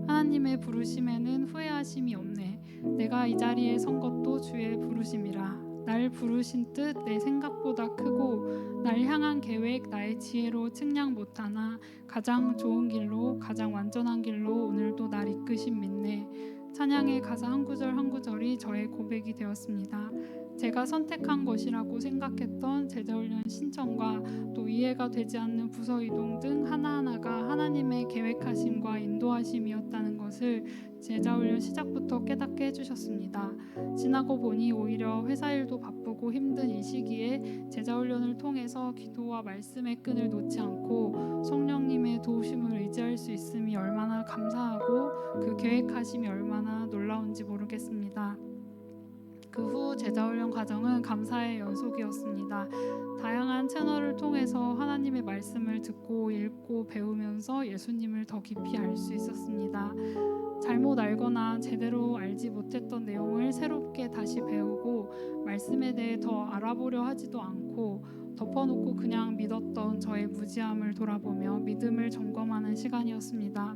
하나님의 부르심에는 후회하심이 없네. 내가 이 자리에 선 것도 주의 부르심이라. 날 부르신 뜻 내 생각보다 크고 날 향한 계획 나의 지혜로 측량 못하나 가장 좋은 길로 가장 완전한 길로 오늘도 날 이끄신 믿네. 찬양의 가사 한 구절 한 구절이 저의 고백이 되었습니다. 제가 선택한 것이라고 생각했던 제자훈련 신청과 또 이해가 되지 않는 부서 이동 등 하나하나가 하나님의 계획하심과 인도하심이었다는 것을 제자훈련 시작부터 깨닫게 해주셨습니다. 지나고 보니 오히려 회사 일도 바쁘고 힘든 이 시기에 제자훈련을 통해서 기도와 말씀의 끈을 놓지 않고 성령님의 도우심을 의지할 수 있음이 얼마나 감사하고 그 계획하심이 얼마나 놀라운지 모르겠습니다. 그 후 제자훈련 과정은 감사의 연속이었습니다. 다양한 채널을 통해서 하나님의 말씀을 듣고 읽고 배우면서 예수님을 더 깊이 알 수 있었습니다. 잘못 알거나 제대로 알지 못했던 내용을 새롭게 다시 배우고 말씀에 대해 더 알아보려 하지도 않고 덮어놓고 그냥 믿었던 저의 무지함을 돌아보며 믿음을 점검하는 시간이었습니다.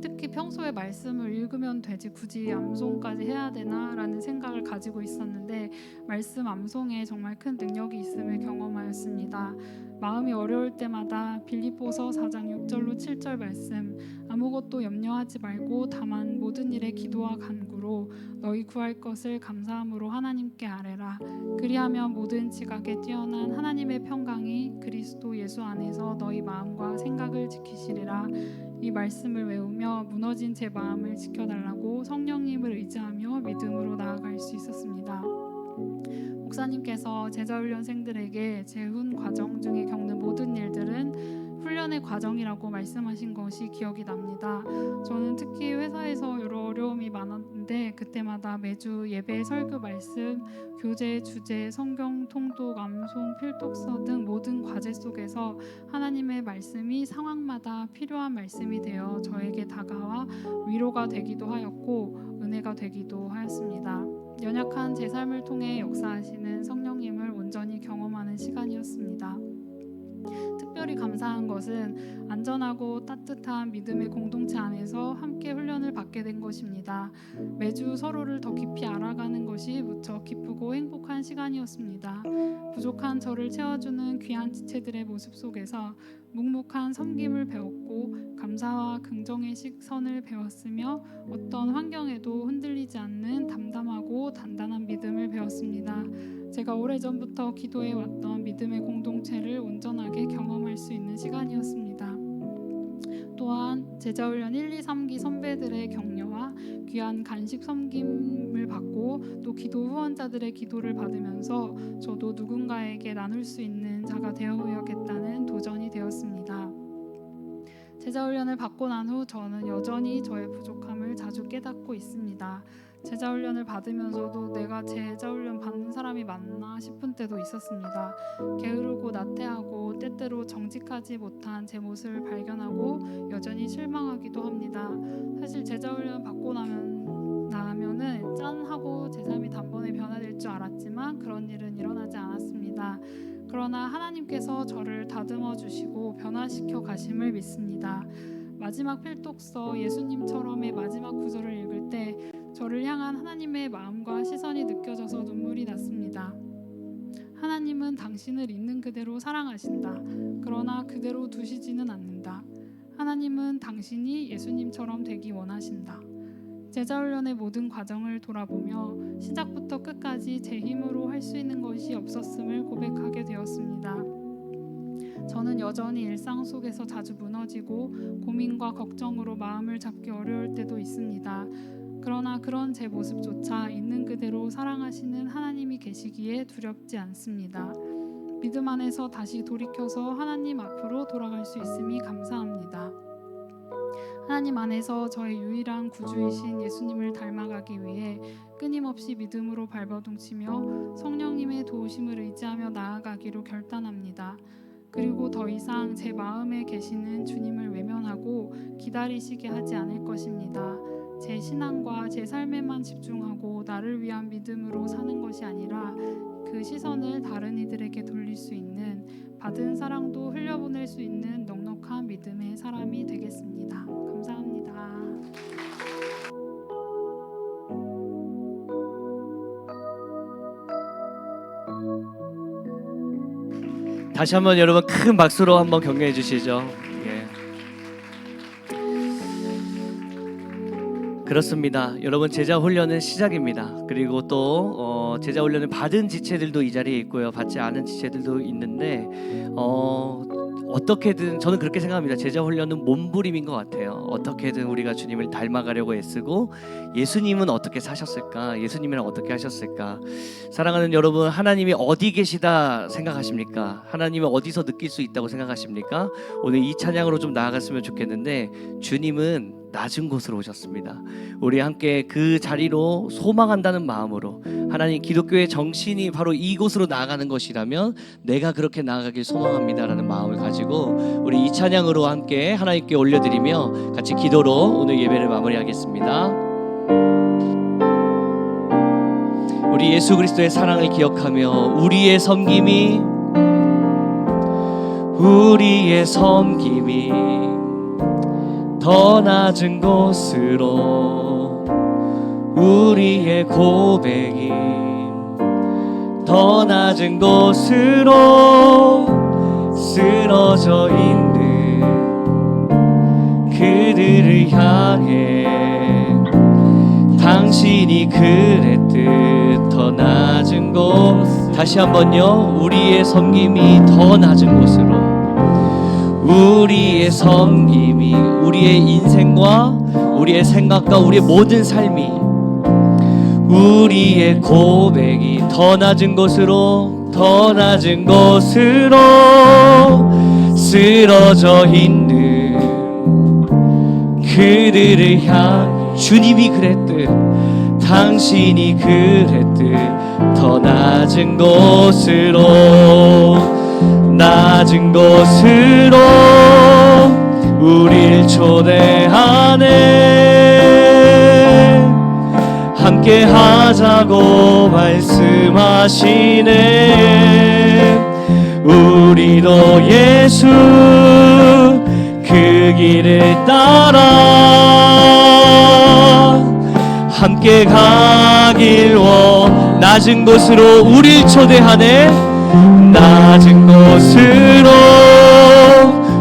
특히 평소에 말씀을 읽으면 되지 굳이 암송까지 해야 되나 라는 생각을 가지고 있었는데 말씀 암송에 정말 큰 능력이 있음을 경험하였습니다. 마음이 어려울 때마다 빌립보서 4장 6절로 7절 말씀 아무것도 염려하지 말고 다만 모든 일에 기도와 간구로 너희 구할 것을 감사함으로 하나님께 아뢰라. 그리하면 모든 지각에 뛰어난 하나님의 평강이 그리스도 예수 안에서 너희 마음과 생각을 지키시리라. 이 말씀을 외우며 무너진 제 마음을 지켜달라고 성령님을 의지하며 믿음으로 나아갈 수 있었습니다. 목사님께서 제자훈련생들에게 재훈 과정 중에 겪는 모든 일들은 훈련의 과정이라고 말씀하신 것이 기억이 납니다. 저는 특히 회사에서 여러 어려움이 많았는데 그때마다 매주 예배 설교 말씀, 교재, 주제, 성경 통독, 암송, 필독서 등 모든 과제 속에서 하나님의 말씀이 상황마다 필요한 말씀이 되어 저에게 다가와 위로가 되기도 하였고 은혜가 되기도 하였습니다. 연약한 제 삶을 통해 역사하시는 성령님을 온전히 경험하는 시간이었습니다. 특별히 감사한 것은 안전하고 따뜻한 믿음의 공동체 안에서 함께 훈련을 받게 된 것입니다. 매주 서로를 더 깊이 알아가는 것이 무척 기쁘고 행복한 시간이었습니다. 부족한 저를 채워주는 귀한 지체들의 모습 속에서 묵묵한 섬김을 배웠고 감사와 긍정의 시선을 배웠으며 어떤 환경에도 흔들리지 않는 담담하고 단단한 믿음을 배웠습니다. 제가 오래전부터 기도해 왔던 믿음의 공동체를 온전하게 경험할 수 있는 시간이었습니다. 또한 제자훈련 1, 2, 3기 선배들의 격려와 귀한 간식 섬김을 받고 또 기도 후원자들의 기도를 받으면서 저도 누군가에게 나눌 수 있는 자가 되어야겠다는 도전이 되었습니다. 제자훈련을 받고 난 후 저는 여전히 저의 부족함을 자주 깨닫고 있습니다. 제자훈련을 받으면서도 내가 제자훈련 받는 사람이 맞나 싶은 때도 있었습니다. 게으르고 나태하고 때때로 정직하지 못한 제 모습을 발견하고 여전히 실망하기도 합니다. 사실 제자훈련 받고 나면은 짠 하고 제 삶이 단번에 변화될 줄 알았지만 그런 일은 일어나지 않았습니다. 그러나 하나님께서 저를 다듬어 주시고 변화시켜 가심을 믿습니다. 마지막 필독서 예수님처럼의 마지막 구절을 읽을 때 저를 향한 하나님의 마음과 시선이 느껴져서 눈물이 났습니다. 하나님은 당신을 있는 그대로 사랑하신다. 그러나 그대로 두시지는 않는다. 하나님은 당신이 예수님처럼 되기 원하신다. 제자훈련의 모든 과정을 돌아보며 시작부터 끝까지 제 힘으로 할 수 있는 것이 없었음을 고백하게 되었습니다. 저는 여전히 일상 속에서 자주 무너지고 고민과 걱정으로 마음을 잡기 어려울 때도 있습니다. 그러나 그런 제 모습조차 있는 그대로 사랑하시는 하나님이 계시기에 두렵지 않습니다. 믿음 안에서 다시 돌이켜서 하나님 앞으로 돌아갈 수 있음이 감사합니다. 하나님 안에서 저의 유일한 구주이신 예수님을 닮아가기 위해 끊임없이 믿음으로 발버둥치며 성령님의 도우심을 의지하며 나아가기로 결단합니다. 그리고 더 이상 제 마음에 계시는 주님을 외면하고 기다리시게 하지 않을 것입니다. 제 신앙과 제 삶에만 집중하고 나를 위한 믿음으로 사는 것이 아니라 그 시선을 다른 이들에게 돌릴 수 있는, 받은 사랑도 흘려보낼 수 있는 넉넉한 믿음의 사람이 되겠습니다. 감사합니다. 다시 한번 여러분 큰 박수로 한번 격려해 주시죠. 예. 그렇습니다. 여러분, 제자 훈련은 시작입니다. 그리고 또 제자 훈련을 받은 지체들도 이 자리에 있고요, 받지 않은 지체들도 있는데 어떻게든 저는 그렇게 생각합니다. 제자 훈련은 몸부림인 것 같아요. 어떻게든 우리가 주님을 닮아가려고 애쓰고, 예수님은 어떻게 사셨을까? 예수님이랑 어떻게 하셨을까? 사랑하는 여러분, 하나님이 어디 계시다 생각하십니까? 하나님이 어디서 느낄 수 있다고 생각하십니까? 오늘 이 찬양으로 좀 나아갔으면 좋겠는데, 주님은 낮은 곳으로 오셨습니다. 우리 함께 그 자리로 소망한다는 마음으로, 하나님, 기독교의 정신이 바로 이곳으로 나아가는 것이라면 내가 그렇게 나아가길 소망합니다라는 마음을 가지고 우리 이 찬양으로 함께 하나님께 올려드리며 같이 기도로 오늘 예배를 마무리하겠습니다. 우리 예수 그리스도의 사랑을 기억하며 우리의 섬김이 더 낮은 곳으로, 우리의 고백이 더 낮은 곳으로 쓰러져 있는 그들을 향해 당신이 그랬듯 더 낮은 곳, 다시 한번요, 우리의 섬김이 더 낮은 곳으로, 우리의 섬김이, 우리의 인생과 우리의 생각과 우리의 모든 삶이, 우리의 고백이 더 낮은 곳으로, 더 낮은 곳으로 쓰러져 있는 그들을 향해 주님이 그랬듯, 당신이 그랬듯 더 낮은 곳으로, 낮은 곳으로 우릴 초대하네. 함께 하자고 말씀하시네. 우리도 예수 그 길을 따라 함께 가길 낮은 곳으로 우릴 초대하네. 낮은 곳으로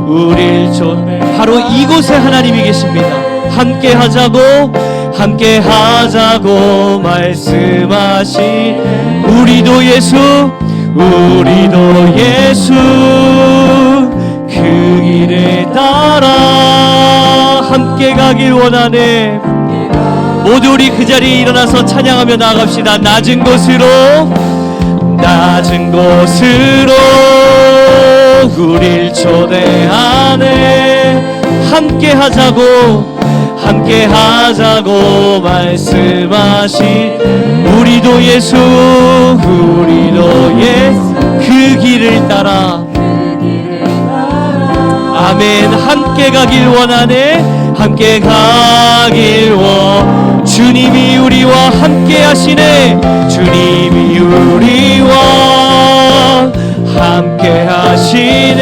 우릴 초대, 바로 이곳에 하나님이 계십니다. 함께 하자고 말씀하신, 우리도 예수 그 길을 따라 함께 가길 원하네. 모두 우리 그 자리에 일어나서 찬양하며 나아갑시다. 낮은 곳으로 우릴 초대하네. 함께 하자고 말씀하신, 우리도 예수 그 길을 따라, 아멘. 함께 가길 원하네. 함께 가길 주님이 우리와 함께 하시네. 주님이 우리와 함께 하시네.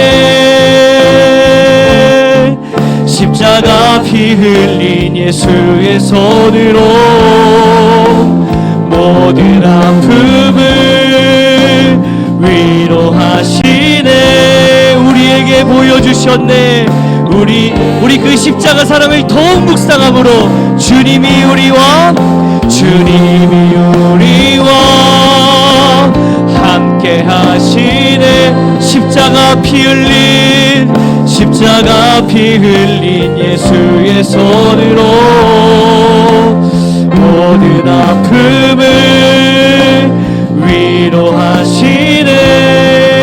십자가 피 흘린 예수의 손으로 모든 아픔을 위로하시네. 우리에게 보여주셨네. 우리 우리 그 십자가 사랑을 더욱 묵상함으로 주님이 우리와 함께 하시네. 십자가 피 흘린 예수의 손으로 모든 아픔을 위로하시네.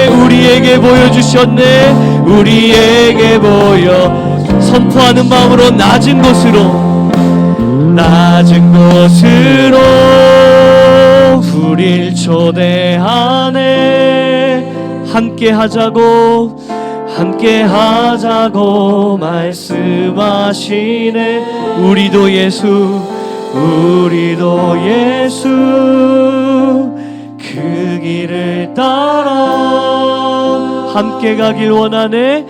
우리에게 보여주셨네. 우리에게 보여 선포하는 마음으로 낮은 곳으로 우릴 초대하네. 함께 하자고 말씀하시네. 우리도 예수 그 길을 따라 함께 가길 원하네.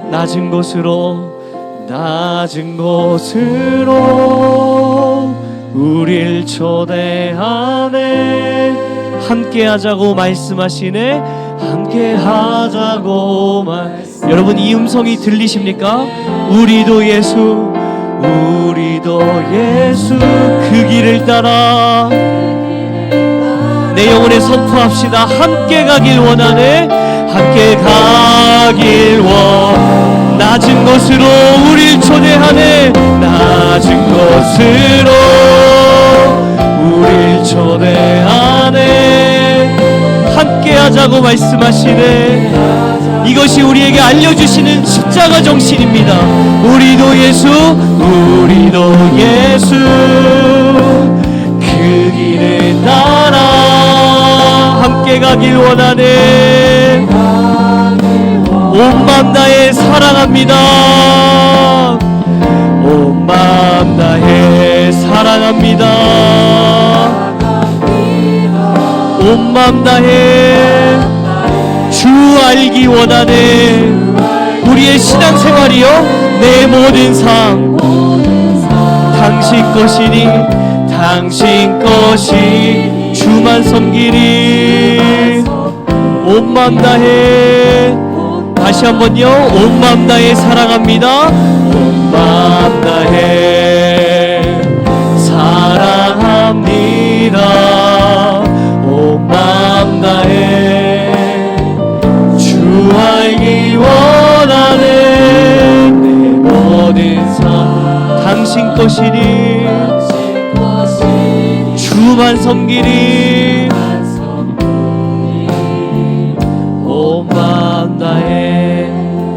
낮은 곳으로 우릴 초대하네. 함께 하자고 말씀하시네. 여러분 이 음성이 들리십니까? 우리도 예수 그 길을 따라 내 영혼에 선포합시다. 함께 가길 원하네. 낮은 곳으로 우릴 초대하네. 낮은 곳으로 우릴 초대하네. 함께 하자고 말씀하시네. 이것이 우리에게 알려주시는 십자가 정신입니다. 우리도 예수 그 길을 따라 함께 가길 원하네. 온 마음 다해 사랑합니다. 온 마음 다해 사랑합니다. 온 마음 다해 주 알기 원하네. 우리의 신앙생활이요 내 모든 삶 당신 것이 주만 섬기리. 온 마음 다해 다시 한번요. 온 마음 다해 사랑합니다. 온 마음 다해 사랑합니다. 온 마음 다해 주 알기 원하네. 내 모든 삶 당신 것이니 주만 섬기리. 온 마음 다해.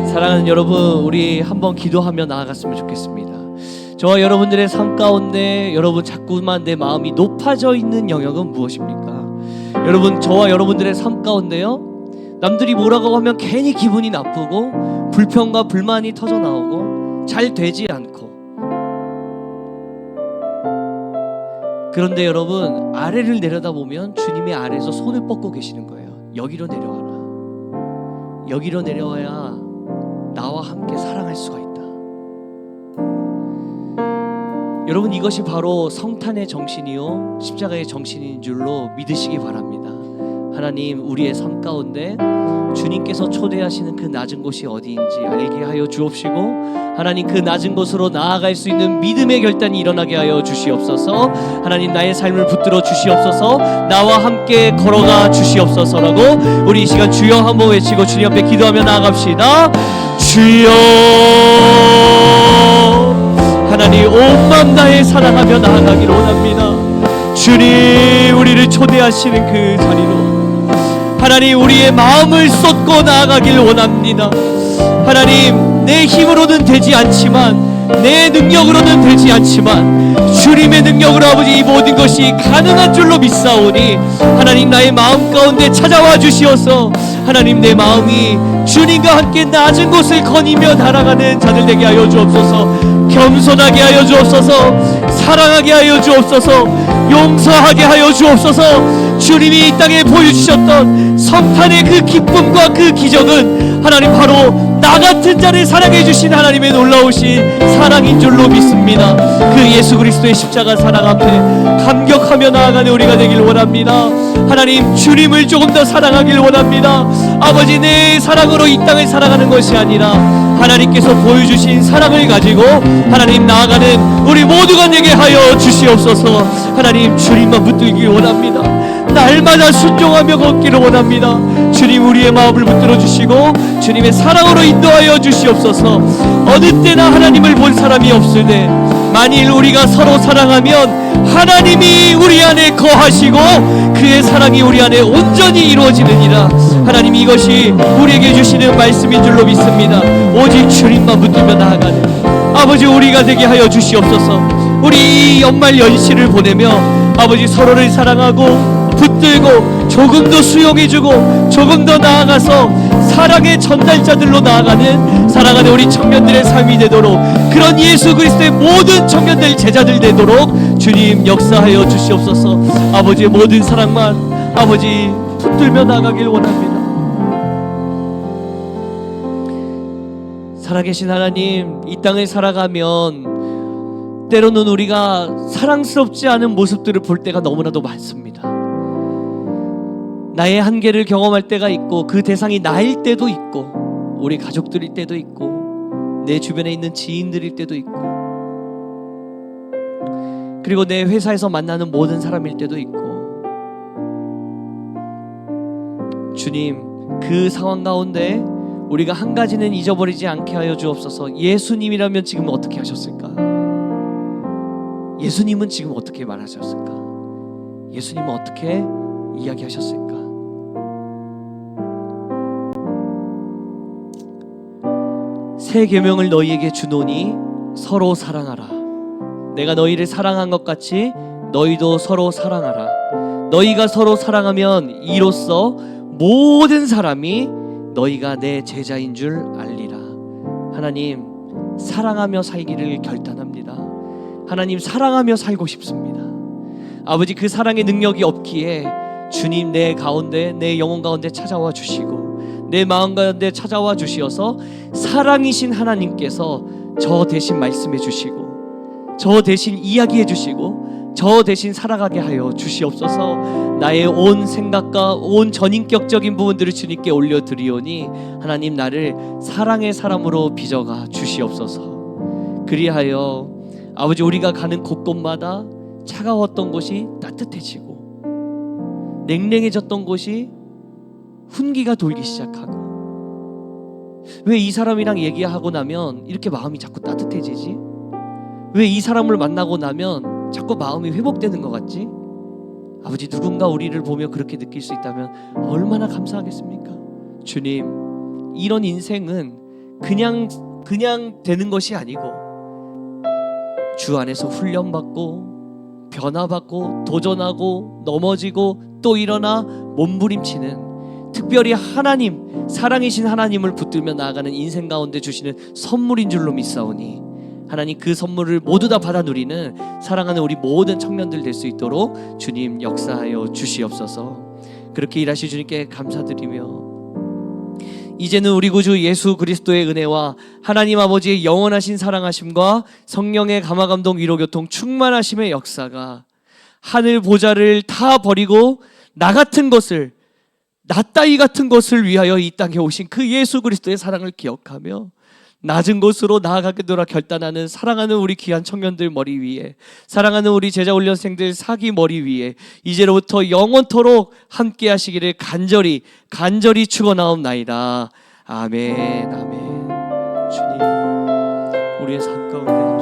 사랑하는 여러분, 우리 한번 기도하며 나아갔으면 좋겠습니다. 저와 여러분들의 삶 가운데 여러분 자꾸만 내 마음이 높아져 있는 영역은 무엇입니까? 여러분, 저와 여러분들의 삶 가운데요 남들이 뭐라고 하면 괜히 기분이 나쁘고 불평과 불만이 터져 나오고 잘 되지 않고, 그런데 여러분 아래를 내려다보면 주님이 아래에서 손을 뻗고 계시는 거예요. 여기로 내려와라. 여기로 내려와야 나와 함께 사랑할 수가 있다. 여러분, 이것이 바로 성탄의 정신이요 십자가의 정신인 줄로 믿으시기 바랍니다. 하나님, 우리의 삶 가운데 주님께서 초대하시는 그 낮은 곳이 어디인지 알게 하여 주옵시고, 하나님 그 낮은 곳으로 나아갈 수 있는 믿음의 결단이 일어나게 하여 주시옵소서. 하나님, 나의 삶을 붙들어 주시옵소서. 나와 함께 걸어가 주시옵소서라고 우리 이 시간 주여 한번 외치고 주님 앞에 기도하며 나아갑시다. 주여, 하나님 온 마음 다해 사랑하며 나아가기를 원합니다. 주님, 우리를 초대하시는 그 자리로 하나님 우리의 마음을 쏟고 나아가길 원합니다. 하나님, 내 힘으로는 되지 않지만, 내 능력으로는 되지 않지만 주님의 능력으로 아버지 이 모든 것이 가능한 줄로 믿사오니 하나님 나의 마음 가운데 찾아와 주시어서 하나님 내 마음이 주님과 함께 낮은 곳을 거니며 날아가는 자들 되게 하여 주옵소서. 겸손하게 하여 주옵소서. 사랑하게 하여 주옵소서. 용서하게 하여 주옵소서. 주님이 이 땅에 보여주셨던 성탄의 그 기쁨과 그 기적은 하나님 바로 나 같은 자를 사랑해 주신 하나님의 놀라우신 사랑인 줄로 믿습니다. 그 예수 그리스도의 십자가 사랑 앞에 감격하며 나아가는 우리가 되길 원합니다. 하나님, 주님을 조금 더 사랑하길 원합니다. 아버지, 내 사랑으로 이 땅을 살아가는 것이 아니라 하나님께서 보여주신 사랑을 가지고 하나님 나아가는 우리 모두가 되게 하여 주시옵소서. 하나님, 주님만 붙들길 원합니다. 날마다 순종하며 걷기를 원합니다. 주님, 우리의 마음을 붙들어 주시고 주님의 사랑으로 인도하여 주시옵소서. 어느 때나 하나님을 본 사람이 없을 때 만일 우리가 서로 사랑하면 하나님이 우리 안에 거하시고 그의 사랑이 우리 안에 온전히 이루어지느니라. 하나님, 이것이 우리에게 주시는 말씀인 줄로 믿습니다. 오직 주님만 붙들며 나아가는 아버지 우리가 되게 하여 주시옵소서. 우리 이 연말 연시를 보내며 아버지 서로를 사랑하고 붙들고 조금 더 수용해주고 조금 더 나아가서 사랑의 전달자들로 나아가는 사랑하는 우리 청년들의 삶이 되도록, 그런 예수 그리스도의 모든 청년들 제자들 되도록 주님 역사하여 주시옵소서. 아버지의 모든 사랑만 아버지 붙들며 나가길 원합니다. 살아계신 하나님, 이 땅을 살아가면 때로는 우리가 사랑스럽지 않은 모습들을 볼 때가 너무나도 많습니다. 나의 한계를 경험할 때가 있고 그 대상이 나일 때도 있고 우리 가족들일 때도 있고 내 주변에 있는 지인들일 때도 있고 그리고 내 회사에서 만나는 모든 사람일 때도 있고, 주님, 그 상황 가운데 우리가 한 가지는 잊어버리지 않게 하여 주옵소서. 예수님이라면 지금 어떻게 하셨을까? 예수님은 지금 어떻게 말하셨을까? 예수님은 어떻게 이야기하셨을까? 새 계명을 너희에게 주노니 서로 사랑하라. 내가 너희를 사랑한 것 같이 너희도 서로 사랑하라. 너희가 서로 사랑하면 이로써 모든 사람이 너희가 내 제자인 줄 알리라. 하나님, 사랑하며 살기를 결단합니다. 하나님, 사랑하며 살고 싶습니다. 아버지, 그 사랑의 능력이 없기에 주님 내 가운데, 내 영혼 가운데 찾아와 주시고 내 마음 가운데 찾아와 주시어서 사랑이신 하나님께서 저 대신 말씀해 주시고 저 대신 이야기해 주시고 저 대신 살아가게 하여 주시옵소서. 나의 온 생각과 온 전인격적인 부분들을 주님께 올려드리오니 하나님, 나를 사랑의 사람으로 빚어가 주시옵소서. 그리하여 아버지, 우리가 가는 곳곳마다 차가웠던 곳이 따뜻해지고 냉랭해졌던 곳이 훈기가 돌기 시작하고, 왜 이 사람이랑 얘기하고 나면 이렇게 마음이 자꾸 따뜻해지지? 왜 이 사람을 만나고 나면 자꾸 마음이 회복되는 것 같지? 아버지, 누군가 우리를 보며 그렇게 느낄 수 있다면 얼마나 감사하겠습니까? 주님, 이런 인생은 그냥 되는 것이 아니고 주 안에서 훈련받고 변화받고 도전하고 넘어지고 또 일어나 몸부림치는, 특별히 하나님, 사랑이신 하나님을 붙들며 나아가는 인생 가운데 주시는 선물인 줄로 믿사오니 하나님, 그 선물을 모두 다 받아 누리는 사랑하는 우리 모든 청년들 될 수 있도록 주님 역사하여 주시옵소서. 그렇게 일하시 주님께 감사드리며, 이제는 우리 구주 예수 그리스도의 은혜와 하나님 아버지의 영원하신 사랑하심과 성령의 감화감동 위로교통 충만하심의 역사가 하늘 보좌를 다 버리고 나 같은 것을, 나 따위 같은 것을 위하여 이 땅에 오신 그 예수 그리스도의 사랑을 기억하며 낮은 곳으로 나아가겠노라 결단하는 사랑하는 우리 귀한 청년들 머리 위에, 사랑하는 우리 제자 훈련생들 사기 머리 위에 이제로부터 영원토록 함께 하시기를 간절히 축원하옵나이다. 아멘. 아멘. 주님, 우리의 삶 가운데